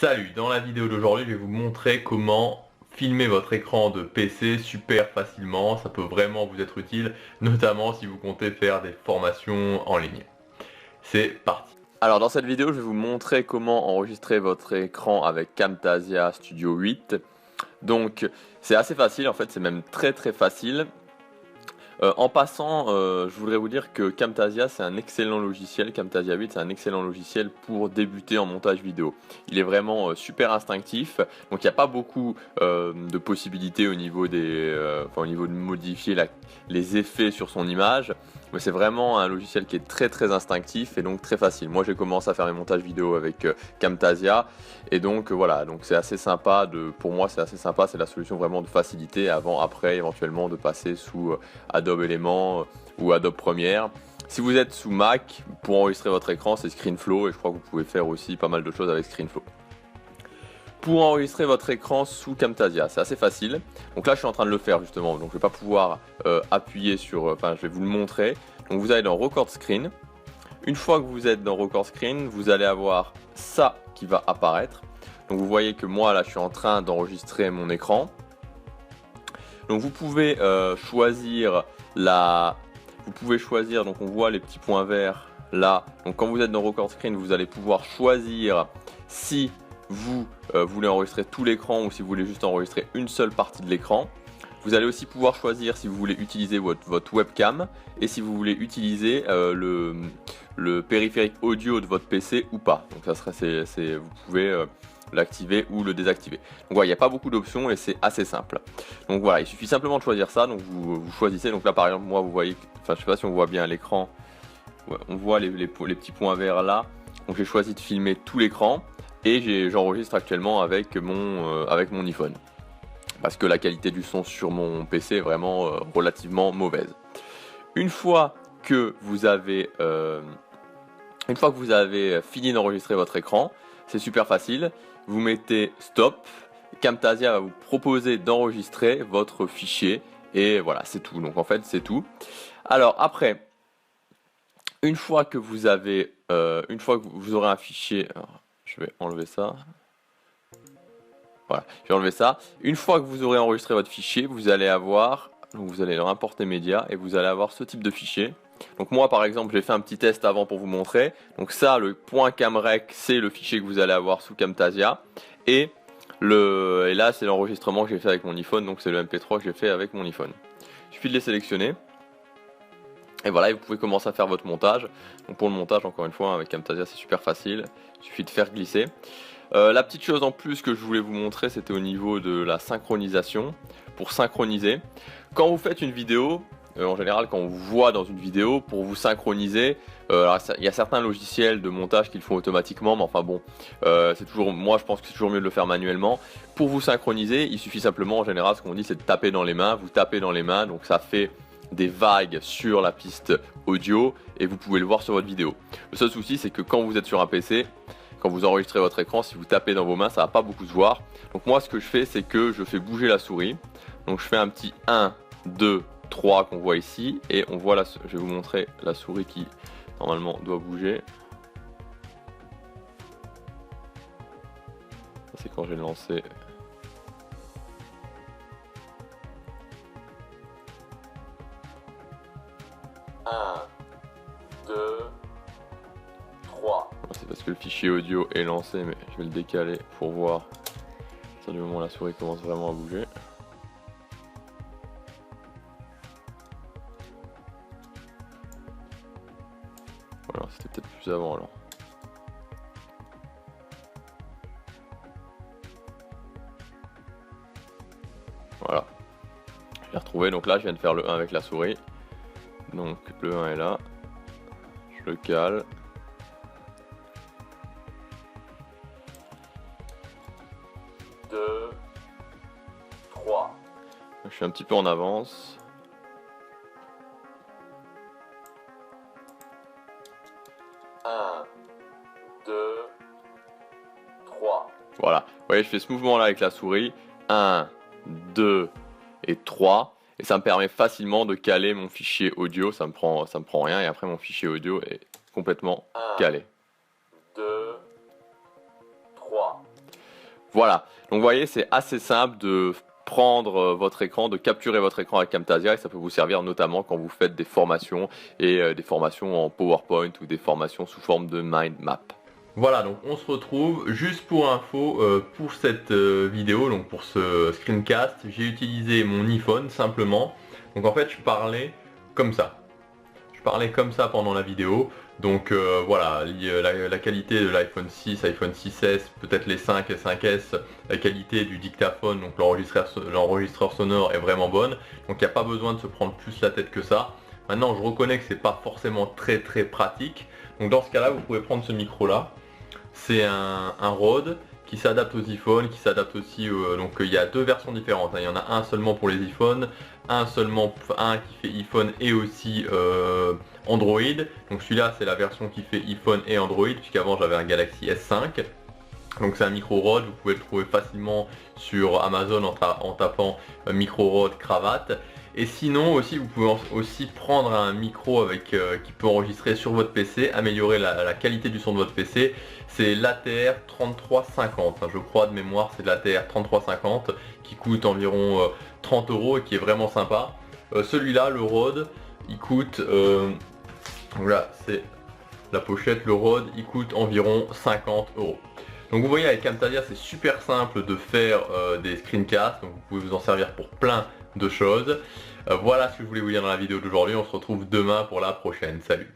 Salut, dans la vidéo d'aujourd'hui, je vais vous montrer comment filmer votre écran de PC super facilement. Ça peut vraiment vous être utile, notamment si vous comptez faire des formations en ligne. C'est parti. Alors dans cette vidéo, je vais vous montrer comment enregistrer votre écran avec Camtasia Studio 8. Donc c'est assez facile, en fait c'est même très facile. En passant, je voudrais vous dire que Camtasia c'est un excellent logiciel, Camtasia 8 c'est un excellent logiciel pour débuter en montage vidéo. Il est vraiment super instinctif, donc il n'y a pas beaucoup de possibilités au niveau au niveau de modifier les effets sur son image. Mais c'est vraiment un logiciel qui est très instinctif et donc très facile. Moi j'ai commencé à faire mes montages vidéo avec Camtasia et donc voilà, donc c'est assez sympa, pour moi c'est assez sympa, c'est la solution vraiment de facilité avant, après éventuellement de passer sous Adobe Element ou Adobe Premiere. Si vous êtes sous Mac, pour enregistrer votre écran c'est ScreenFlow et je crois que vous pouvez faire aussi pas mal de choses avec ScreenFlow. Pour enregistrer votre écran sous Camtasia, c'est assez facile. Donc là, je suis en train de le faire justement, donc je vais pas pouvoir appuyer sur, enfin, je vais vous le montrer. Donc vous allez dans Record Screen. Une fois que vous êtes dans Record Screen, vous allez avoir ça qui va apparaître. Donc vous voyez que moi là, je suis en train d'enregistrer mon écran. Donc vous pouvez choisir donc on voit les petits points verts là. Donc quand vous êtes dans Record Screen, vous allez pouvoir choisir si vous voulez enregistrer tout l'écran ou si vous voulez juste enregistrer une seule partie de l'écran. Vous allez aussi pouvoir choisir si vous voulez utiliser votre webcam et si vous voulez utiliser le périphérique audio de votre PC ou pas. Donc ça serait, vous pouvez l'activer ou le désactiver. Donc voilà, il n'y a pas beaucoup d'options et c'est assez simple. Donc voilà, il suffit simplement de choisir ça. Donc vous choisissez. Donc là par exemple, moi vous voyez, enfin je sais pas si on voit bien à l'écran, ouais, on voit les petits points verts là. Donc j'ai choisi de filmer tout l'écran et j'enregistre actuellement avec mon iPhone. Parce que la qualité du son sur mon PC est vraiment relativement mauvaise. Une fois que vous avez fini d'enregistrer votre écran, c'est super facile. Vous mettez stop. Camtasia va vous proposer d'enregistrer votre fichier et voilà, c'est tout. Donc en fait, c'est tout. Alors après, une fois que vous aurez un fichier, alors, je vais enlever ça. Voilà, je vais enlever ça. Une fois que vous aurez enregistré votre fichier, vous allez leur importer média et vous allez avoir ce type de fichier. Donc moi par exemple j'ai fait un petit test avant pour vous montrer. Donc ça, le .camrec, c'est le fichier que vous allez avoir sous Camtasia. Et là c'est l'enregistrement que j'ai fait avec mon iPhone, donc c'est le MP3 que j'ai fait avec mon iPhone. Il suffit de les sélectionner. Et voilà, et vous pouvez commencer à faire votre montage. Donc pour le montage, encore une fois, avec Camtasia c'est super facile. Il suffit de faire glisser. La petite chose en plus que je voulais vous montrer, c'était au niveau de la synchronisation. Pour synchroniser, quand vous faites une vidéo, en général quand on vous voit dans une vidéo, pour vous synchroniser, il y a certains logiciels de montage qui le font automatiquement, mais enfin bon, moi je pense que c'est toujours mieux de le faire manuellement. Pour vous synchroniser, il suffit simplement, en général, ce qu'on dit c'est de taper dans les mains, vous tapez dans les mains, donc ça fait des vagues sur la piste audio et vous pouvez le voir sur votre vidéo. Le seul souci c'est que quand vous êtes sur un PC, quand vous enregistrez votre écran, si vous tapez dans vos mains, ça va pas beaucoup se voir. Donc moi ce que je fais, c'est que je fais bouger la souris. Donc je fais un petit 1, 2, 3 qu'on voit ici et on voit je vais vous montrer la souris qui normalement doit bouger. C'est quand j'ai lancé. C'est parce que le fichier audio est lancé, mais je vais le décaler pour voir à du moment où la souris commence vraiment à bouger. Voilà, c'était peut-être plus avant alors. Voilà, je l'ai retrouvé. Donc là, je viens de faire le 1 avec la souris. Donc le 1 est là. Je le cale. Je suis un petit peu en avance. Voilà, vous voyez, je fais ce mouvement là avec la souris. 1, 2 et 3. Et ça me permet facilement de caler mon fichier audio. Ça me prend rien et après mon fichier audio est complètement calé. 2, 3. Voilà, donc vous voyez, c'est assez simple de prendre votre écran, de capturer votre écran avec Camtasia et ça peut vous servir notamment quand vous faites des formations et des formations en PowerPoint ou des formations sous forme de mind map. Voilà, donc on se retrouve. Juste pour info, pour cette vidéo, donc pour ce screencast, j'ai utilisé mon iPhone simplement. Donc en fait, je parlais comme ça. Je parlais comme ça pendant la vidéo. Donc voilà, la qualité de l'iPhone 6, iPhone 6S, peut-être les 5 et 5S, la qualité du dictaphone, donc l'enregistreur sonore est vraiment bonne. Donc il n'y a pas besoin de se prendre plus la tête que ça. Maintenant, je reconnais que c'est pas forcément très pratique. Donc dans ce cas-là, vous pouvez prendre ce micro là. C'est un Rode qui s'adapte aux iPhones, qui s'adapte aussi, donc il y a deux versions différentes, hein. Il y en a un seulement pour les iPhones, un qui fait iPhone et aussi Android. Donc celui-là c'est la version qui fait iPhone et Android, puisqu'avant j'avais un Galaxy S5. Donc c'est un micro Rode, vous pouvez le trouver facilement sur Amazon en tapant micro Rode cravate. Et sinon aussi vous pouvez aussi prendre un micro qui peut enregistrer sur votre PC, améliorer la qualité du son de votre PC. C'est l'ATR 3350, je crois de mémoire, c'est l'ATR 3350 qui coûte environ 30 € et qui est vraiment sympa. Celui-là, le Rode, il coûte, voilà, c'est la pochette, le Rode, il coûte environ 50 €. Donc vous voyez, avec Camtasia c'est super simple de faire des screencasts, donc vous pouvez vous en servir pour plein de choses. Voilà ce que je voulais vous dire dans la vidéo d'aujourd'hui, on se retrouve demain pour la prochaine, salut.